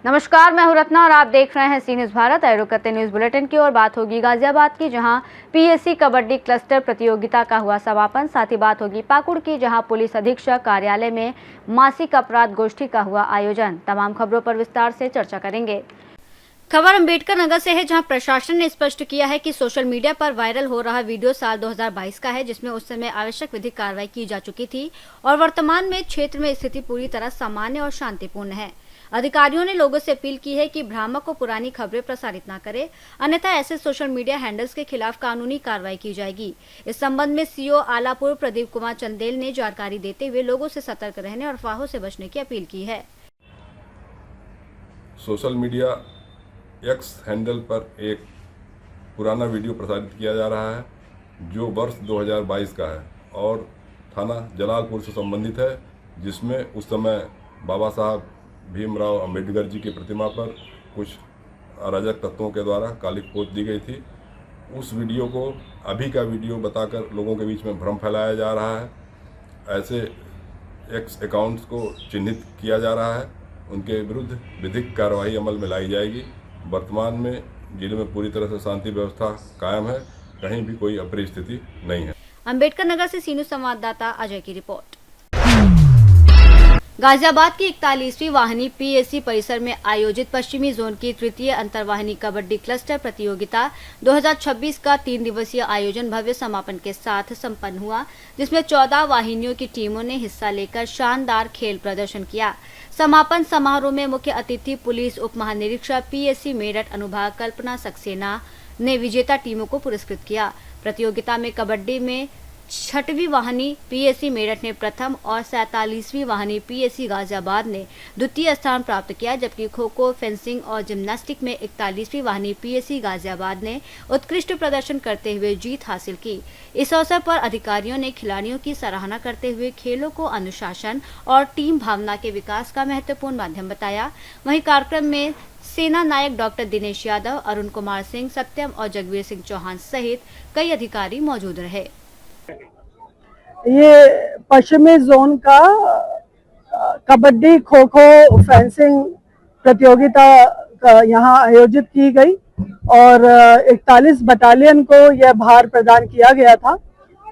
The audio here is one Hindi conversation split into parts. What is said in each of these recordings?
नमस्कार, मैं हूं रत्ना और आप देख रहे हैं सी न्यूज भारत। आए रुक करते न्यूज बुलेटिन की ओर। बात होगी गाजियाबाद की, जहां पीएससी कबड्डी क्लस्टर प्रतियोगिता का हुआ समापन। साथ ही बात होगी पाकुड़ की, जहां पुलिस अधीक्षक कार्यालय में मासिक अपराध गोष्ठी का हुआ आयोजन। तमाम खबरों पर विस्तार से चर्चा करेंगे। खबर अंबेडकर नगर से है, जहां प्रशासन ने स्पष्ट किया है कि सोशल मीडिया पर वायरल हो रहा वीडियो साल 2022 का है, जिसमें उस समय आवश्यक विधिक कार्रवाई की जा चुकी थी और वर्तमान में क्षेत्र में स्थिति पूरी तरह सामान्य और शांतिपूर्ण है। अधिकारियों ने लोगों से अपील की है कि भ्रामक को पुरानी खबरें प्रसारित न करें, अन्यथा ऐसे सोशल मीडिया हैंडल्स के खिलाफ कानूनी कार्रवाई की जाएगी। इस संबंध में सीओ आलापुर प्रदीप कुमार चंदेल ने जानकारी देते हुए लोगों से सतर्क रहने और अफवाहों से बचने की अपील की है। सोशल मीडिया एक्स हैंडल पर एक पुराना वीडियो प्रसारित किया जा रहा है जो वर्ष 2022 का है और थाना जलालपुर से संबंधित है, जिसमें उस समय बाबा साहब भीमराव अंबेडकर जी की प्रतिमा पर कुछ अराजक तत्वों के द्वारा काली पोत दी गई थी। उस वीडियो को अभी का वीडियो बताकर लोगों के बीच में भ्रम फैलाया जा रहा है। ऐसे एक्स अकाउंट्स को चिन्हित किया जा रहा है, उनके विरुद्ध विधिक कार्रवाई अमल में लाई जाएगी। वर्तमान में जिले में पूरी तरह से शांति व्यवस्था कायम है, कहीं भी कोई अप्रिय स्थिति नहीं है। अंबेडकर नगर से सी न्यूज संवाददाता अजय की रिपोर्ट। गाजियाबाद की 41वीं वाहिनी पीएससी परिसर में आयोजित पश्चिमी जोन की तृतीय अंतरवाहिनी कबड्डी क्लस्टर प्रतियोगिता 2026 का 3 दिवसीय आयोजन भव्य समापन के साथ संपन्न हुआ, जिसमें 14 वाहिनियों की टीमों ने हिस्सा लेकर शानदार खेल प्रदर्शन किया। समापन समारोह में मुख्य अतिथि पुलिस उप महानिरीक्षक पीएससी मेरठ अनुभाग कल्पना सक्सेना ने विजेता टीमों को पुरस्कृत किया। प्रतियोगिता में कबड्डी में 6वीं वाहिनी पीएससी मेरठ ने प्रथम और 47वीं वाहिनी पीएससी गाजियाबाद ने द्वितीय स्थान प्राप्त किया, जबकि खो खो, फेंसिंग और जिम्नास्टिक में 41वीं वाहिनी पीएससी गाजियाबाद ने उत्कृष्ट प्रदर्शन करते हुए जीत हासिल की। इस अवसर पर अधिकारियों ने खिलाड़ियों की सराहना करते हुए खेलों को अनुशासन और टीम भावना के विकास का महत्वपूर्ण माध्यम बताया। वहीं कार्यक्रम में सेना नायक डॉक्टर दिनेश यादव, अरुण कुमार सिंह, सत्यम और जगवीर सिंह चौहान सहित कई अधिकारी मौजूद रहे। ये पश्चिमी जोन का कबड्डी, खो खो, फेंसिंग प्रतियोगिता यहाँ आयोजित की गई और 41 बटालियन को यह भार प्रदान किया गया था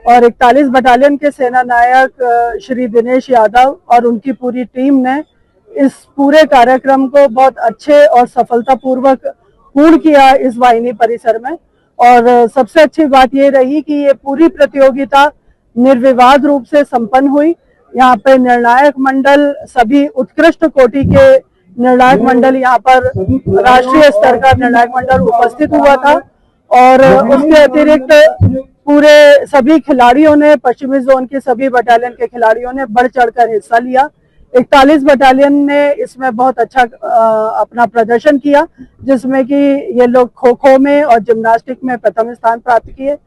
और 41 बटालियन के सेना नायक श्री दिनेश यादव और उनकी पूरी टीम ने इस पूरे कार्यक्रम को बहुत अच्छे और सफलतापूर्वक पूर्ण किया इस वाहिनी परिसर में। और सबसे अच्छी बात ये रही कि ये पूरी प्रतियोगिता निर्विवाद रूप से संपन्न हुई। यहाँ पे निर्णायक मंडल, सभी उत्कृष्ट कोटि के निर्णायक मंडल, यहाँ पर राष्ट्रीय स्तर का निर्णायक मंडल उपस्थित हुआ था और उसके अतिरिक्त पूरे सभी खिलाड़ियों ने, पश्चिमी जोन के सभी बटालियन के खिलाड़ियों ने बढ़ चढ़कर हिस्सा लिया। 41 बटालियन ने इसमें बहुत अच्छा अपना प्रदर्शन किया, जिसमें कि ये लोग खो खो में और जिम्नास्टिक में प्रथम स्थान प्राप्त किए।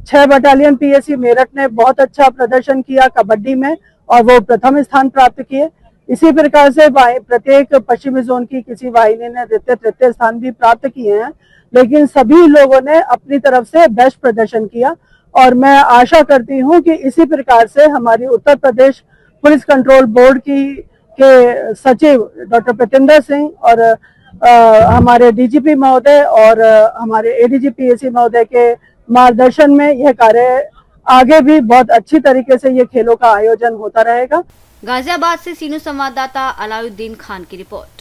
6 बटालियन पीएससी मेरठ ने बहुत अच्छा प्रदर्शन किया कबड्डी में और वो प्रथम स्थान प्राप्त किए। इसी प्रकार से प्रत्येक पश्चिमी जोन की किसी वाहिनी ने द्वितीय तृतीय स्थान भी प्राप्त किए हैं, लेकिन सभी लोगों ने अपनी तरफ से बेस्ट प्रदर्शन किया। और मैं आशा करती हूं कि इसी प्रकार से हमारी Uttar Pradesh police control board के सचिव डॉक्टर प्रतेंद्र सिंह और हमारे डीजीपी महोदय और हमारे एडीजी पीएससी महोदय के मार्गदर्शन में यह कार्य आगे भी बहुत अच्छी तरीके से ये खेलों का आयोजन होता रहेगा। गाजियाबाद से सी न्यूज संवाददाता अलाउद्दीन खान की रिपोर्ट।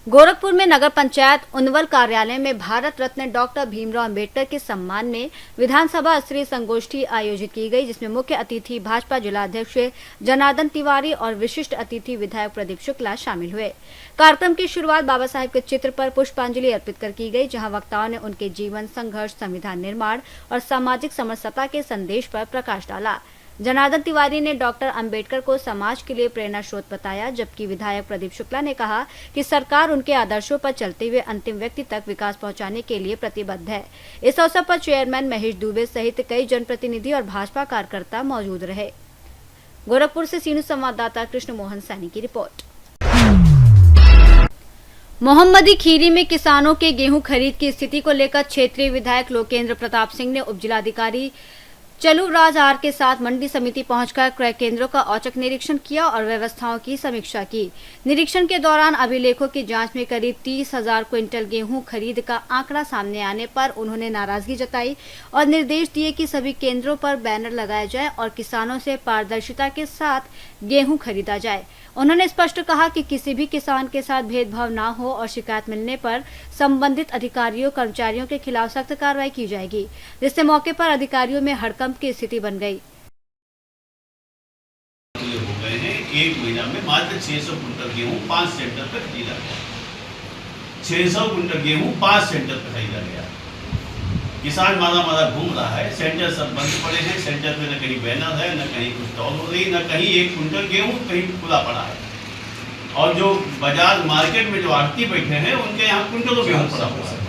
गोरखपुर में नगर पंचायत उनवल कार्यालय में भारत रत्न डॉक्टर भीमराव अंबेडकर के सम्मान में विधानसभा स्तरीय संगोष्ठी आयोजित की गई, जिसमें मुख्य अतिथि भाजपा जिलाध्यक्ष जनार्दन तिवारी और विशिष्ट अतिथि विधायक प्रदीप शुक्ला शामिल हुए। कार्यक्रम की शुरुआत बाबा साहेब के चित्र पर पुष्पांजलि अर्पित कर की गई, जहां वक्ताओं ने उनके जीवन, संघर्ष, संविधान निर्माण और सामाजिक समरसता के संदेश पर प्रकाश डाला। जनार्दन तिवारी ने डॉक्टर अंबेडकर को समाज के लिए प्रेरणा स्रोत बताया, जबकि विधायक प्रदीप शुक्ला ने कहा कि सरकार उनके आदर्शों पर चलते हुए अंतिम व्यक्ति तक विकास पहुंचाने के लिए प्रतिबद्ध है। इस अवसर पर चेयरमैन महेश दुबे सहित कई जनप्रतिनिधि और भाजपा कार्यकर्ता मौजूद रहे। गोरखपुर से सी न्यूज संवाददाता कृष्ण मोहन सैनी की रिपोर्ट। मोहम्मदी खीरी में किसानों के गेहूं खरीद की स्थिति को लेकर क्षेत्रीय विधायक लोकेंद्र प्रताप सिंह ने उप जिलाधिकारी चलू राज आर के साथ मंडी समिति पहुंचकर क्रय केंद्रों का औचक निरीक्षण किया और व्यवस्थाओं की समीक्षा की। निरीक्षण के दौरान अभिलेखों की जांच में करीब 30,000 क्विंटल गेहूं खरीद का आंकड़ा सामने आने पर उन्होंने नाराजगी जताई और निर्देश दिए कि सभी केंद्रों पर बैनर लगाया जाए और किसानों से पारदर्शिता के साथ गेहूं खरीदा जाए। उन्होंने स्पष्ट कहा कि किसी भी किसान के साथ भेदभाव न हो और शिकायत मिलने पर संबंधित अधिकारियों कर्मचारियों के खिलाफ सख्त कार्रवाई की जाएगी, जिससे मौके पर अधिकारियों में हड़कंप की स्थिति बन गई। हो गए हैं, एक महीना में मात्र 600 कुंटल गेहूं 5 सेंटर पर खरीदा गया। 600 कुंटल गेहूं 5 सेंटर पर खरीदा गया। किसान मादा घूम रहा है, सेंटर सब बंद पड़े हैं, सेंटर पे न कहीं बैनर है, न कहीं कुछ स्टॉल हो रही, न कहीं 1 कुंटल गेहूं कहीं खुला पड़ा है। और जो बाजार मार्केट में जो आड़ती बैठे हैं उनके यहाँ कुंटलों गेहूं पड़ा हुआ है।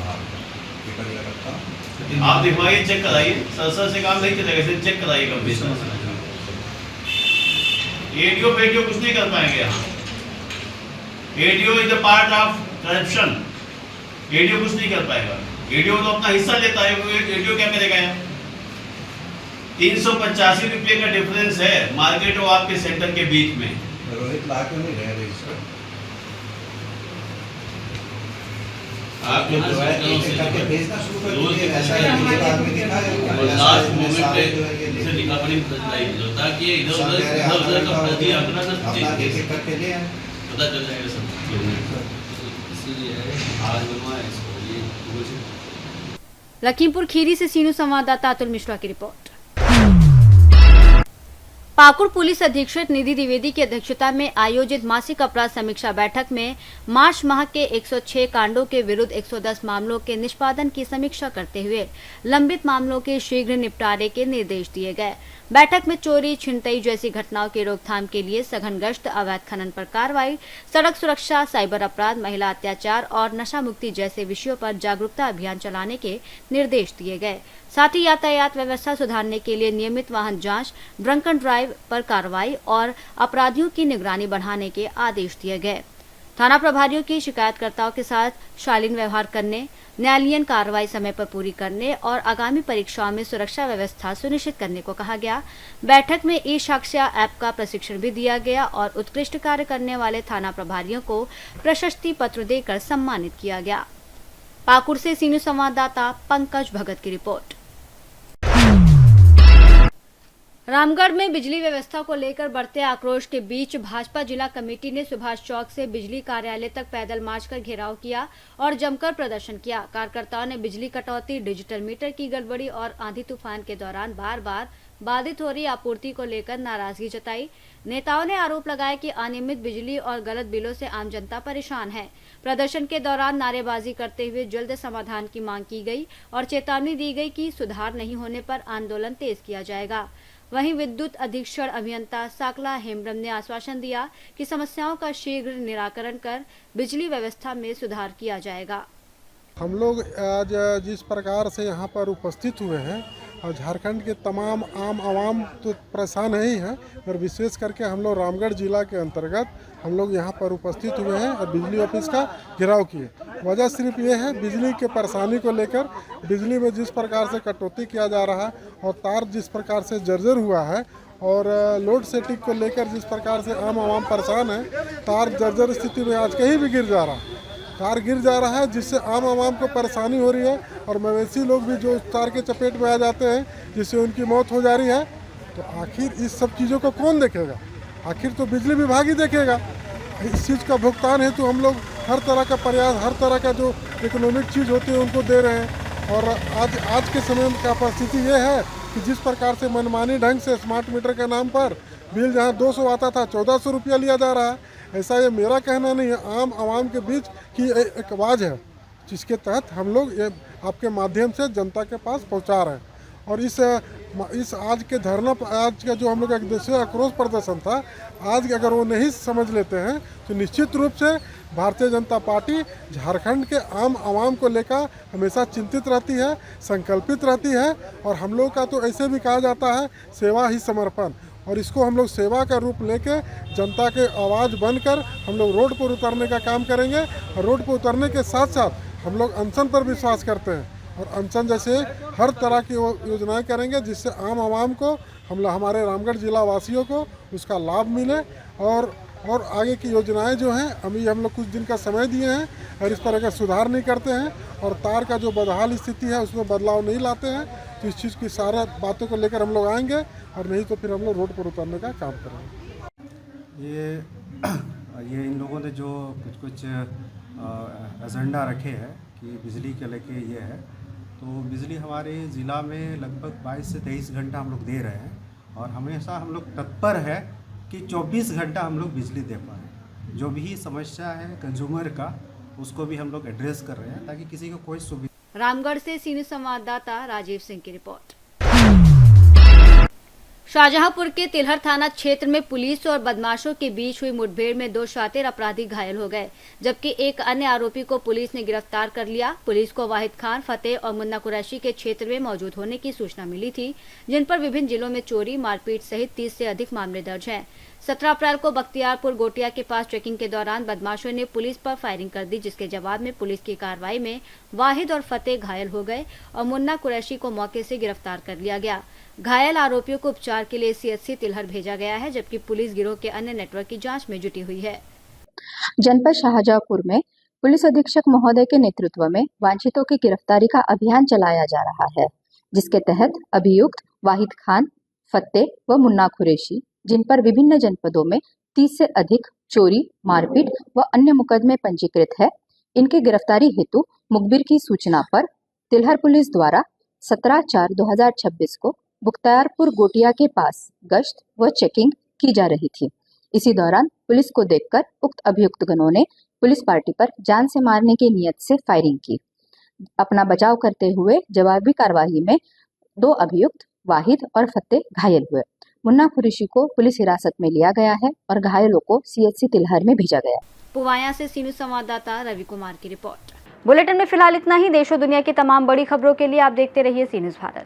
आप दिखवाइए, चेक कराइए, सर से काम नहीं चलेगा, इसे चेक कराइए कमीशन। एडीओ बेडियो कुछ नहीं कर पाएंगे यहाँ। ADO is a part of corruption. ADO कुछ नहीं कर पाएगा। एडीओ तो अपना हिस्सा लेता है, एडीओ क्या करेगा यहाँ? 385 रुपये का डिफरेंस है मार्केट और आपके सेंटर के बीच में। रोहित ला क्यों नहीं रहे सर? आप जो है एक करके भेजना शुरू कर दीजिए। ऐसा है कि आदमी देखा है लास्ट मोमेंट पे इसे लिखापड़ी बदलाई होता कि इधर का प्रति आंकड़ा ना अपना एक करके ले आए, पता चल जाएगा सब। इसीलिए आज बनवाए इसको ये। लखीमपुर खीरी से सीनू संवाददाता अतुल मिश्रा की रिपोर्ट। पाकुड़ पुलिस अधीक्षक निधि द्विवेदी की अध्यक्षता में आयोजित मासिक अपराध समीक्षा बैठक में मार्च माह के 106 कांडों के विरुद्ध 110 मामलों के निष्पादन की समीक्षा करते हुए लंबित मामलों के शीघ्र निपटारे के निर्देश दिए गए। बैठक में चोरी छिनतई जैसी घटनाओं की रोकथाम के लिए सघन गश्त, अवैध खनन पर कार्रवाई, सड़क सुरक्षा, साइबर अपराध, महिला अत्याचार और नशा मुक्ति जैसे विषयों पर जागरूकता अभियान चलाने के निर्देश दिए गए। साथ ही यातायात व्यवस्था सुधारने के लिए नियमित वाहन जांच, ड्रंक एंड ड्राइव पर कार्रवाई और अपराधियों की निगरानी बढ़ाने के आदेश दिए गए। थाना प्रभारियों की शिकायतकर्ताओं के साथ शालीन व्यवहार करने, न्यायालयीन कार्रवाई समय पर पूरी करने और आगामी परीक्षाओं में सुरक्षा व्यवस्था सुनिश्चित करने को कहा गया। बैठक में ई साक्ष्या ऐप का प्रशिक्षण भी दिया गया और उत्कृष्ट कार्य करने वाले थाना प्रभारियों को प्रशस्ति पत्र देकर सम्मानित किया गया। पाकुड़ से सीनू संवाददाता पंकज भगत की रिपोर्ट। रामगढ़ में बिजली व्यवस्था को लेकर बढ़ते आक्रोश के बीच भाजपा जिला कमेटी ने सुभाष चौक से बिजली कार्यालय तक पैदल मार्च कर घेराव किया और जमकर प्रदर्शन किया। कार्यकर्ताओं ने बिजली कटौती, डिजिटल मीटर की गड़बड़ी और आंधी तूफान के दौरान बार बार बाधित हो रही आपूर्ति को लेकर नाराजगी जताई। नेताओं ने आरोप लगाया कि अनियमित बिजली और गलत बिलों से आम जनता परेशान है। प्रदर्शन के दौरान नारेबाजी करते हुए जल्द समाधान की मांग की गई और चेतावनी दी गई कि सुधार नहीं होने पर आंदोलन तेज किया जाएगा। वहीं विद्युत अधीक्षण अभियंता साकला हेम्ब्रम ने आश्वासन दिया कि समस्याओं का शीघ्र निराकरण कर बिजली व्यवस्था में सुधार किया जाएगा। हम लोग आज जिस प्रकार से यहाँ पर उपस्थित हुए हैं और झारखंड के तमाम आम आवाम तो परेशान ही हैं, पर विशेष करके हम लोग रामगढ़ जिला के अंतर्गत हम लोग यहाँ पर उपस्थित हुए हैं और बिजली ऑफिस का घेराव किए। वजह सिर्फ ये है बिजली के परेशानी को लेकर, बिजली में जिस प्रकार से कटौती किया जा रहा है और तार जिस प्रकार से जर्जर हुआ है और लोड सेटिंग को लेकर जिस प्रकार से आम आवाम परेशान है। तार जर्जर स्थिति में आज कहीं भी गिर जा रहा है, तार गिर जा रहा है, जिससे आम आवाम को परेशानी हो रही है और मवेशी लोग भी जो तार के चपेट में आ जाते हैं जिससे उनकी मौत हो जा रही है। तो आखिर इस सब चीज़ों को कौन देखेगा? आखिर तो बिजली विभाग ही देखेगा। इस चीज़ का भुगतान हेतु तो हम लोग हर तरह का प्रयास, हर तरह का जो इकोनॉमिक चीज़ होती है उनको दे रहे हैं। और आज के समय का परिस्थिति ये है कि जिस प्रकार से मनमानी ढंग से स्मार्ट मीटर के नाम पर बिल जहाँ 200 आता था 1400 रुपया लिया जा रहा है। ऐसा ये मेरा कहना नहीं है, आम आवाम के बीच की एक आवाज़ है जिसके तहत हम लोग ये आपके माध्यम से जनता के पास पहुंचा रहे हैं। और इस आज के धरना, आज का जो हम लोग एक दूसरे आक्रोश प्रदर्शन था, आज अगर वो नहीं समझ लेते हैं तो निश्चित रूप से भारतीय जनता पार्टी झारखंड के आम आवाम को लेकर हमेशा चिंतित रहती है, संकल्पित रहती है। और हम लोग का तो ऐसे भी कहा जाता है सेवा ही समर्पण, और इसको हम लोग सेवा का रूप लेके जनता के आवाज़ बनकर हम लोग रोड पर उतरने का काम करेंगे। और रोड पर उतरने के साथ साथ हम लोग अनशन पर विश्वास करते हैं और अनशन जैसे हर तरह की योजनाएं करेंगे जिससे आम आवाम को हमारे रामगढ़ जिला वासियों को उसका लाभ मिले। और आगे की योजनाएं जो हैं अभी हम लोग कुछ दिन का समय दिए हैं और इस तरह का सुधार नहीं करते हैं और तार का जो बदहाल स्थिति है उसमें बदलाव नहीं लाते हैं तो इस चीज़ की सारा बातों को लेकर हम लोग आएंगे और नहीं तो फिर हम लोग रोड पर उतरने का काम करेंगे। ये इन लोगों ने जो कुछ एजेंडा रखे हैं कि बिजली के लेके ये है, तो बिजली हमारे ज़िला में लगभग 22 से 23 घंटा हम लोग दे रहे हैं और हमेशा हम लोग तत्पर है कि 24 घंटा हम लोग बिजली दे पाएँ। जो भी समस्या है कंज्यूमर का उसको भी हम लोग एड्रेस कर रहे हैं ताकि किसी को कोई सुविधा। रामगढ़ से सीनियर संवाददाता राजीव सिंह की रिपोर्ट। शाहजहांपुर के तिलहर थाना क्षेत्र में पुलिस और बदमाशों के बीच हुई मुठभेड़ में 2 शातिर अपराधी घायल हो गए, जबकि एक अन्य आरोपी को पुलिस ने गिरफ्तार कर लिया। पुलिस को वाहिद खान, फतेह और मुन्ना कुरैशी के क्षेत्र में मौजूद होने की सूचना मिली थी, जिन पर विभिन्न जिलों में चोरी, मारपीट सहित 30 से अधिक मामले दर्ज हैं। 17 अप्रैल को बख्तियारपुर गोटिया के पास चेकिंग के दौरान बदमाशों ने पुलिस पर फायरिंग कर दी, जिसके जवाब में पुलिस की कार्रवाई में वाहिद और फतेह घायल हो गए और मुन्ना कुरैशी को मौके से गिरफ्तार कर लिया गया। घायल आरोपियों को उपचार के लिए CHC तिलहर भेजा गया है, जबकि पुलिस गिरोह के अन्य नेटवर्क की जांच में जुटी हुई है। जनपद शाहजहांपुर में पुलिस अधीक्षक महोदय के नेतृत्व में वांछितों की गिरफ्तारी का अभियान चलाया जा रहा है, जिसके तहत अभियुक्त वाहिद खान, फतेह व मुन्ना कुरैशी, जिन पर विभिन्न जनपदों में 30 से अधिक चोरी, मारपीट व अन्य मुकदमे पंजीकृत है, इनकी गिरफ्तारी हेतु मुखबिर की सूचना पर तिलहर पुलिस द्वारा 17/4/2026 को बख्तियारपुर गोटिया के पास गश्त व चेकिंग की जा रही थी। इसी दौरान पुलिस को देखकर उक्त अभियुक्त गणों ने पुलिस पार्टी पर जान से मारने की नियत से फायरिंग की। अपना बचाव करते हुए जवाबी कार्रवाई में 2 अभियुक्त वाहिद और फतेह घायल हुए। मुन्ना कुरैशी को पुलिस हिरासत में लिया गया है और घायलों को CHC तिलहर में भेजा गया। पुवाया से सीनियर संवाददाता रवि कुमार की रिपोर्ट। बुलेटिन में फिलहाल इतना ही। देश और दुनिया की तमाम बड़ी खबरों के लिए आप देखते रहिए सी न्यूज़ भारत।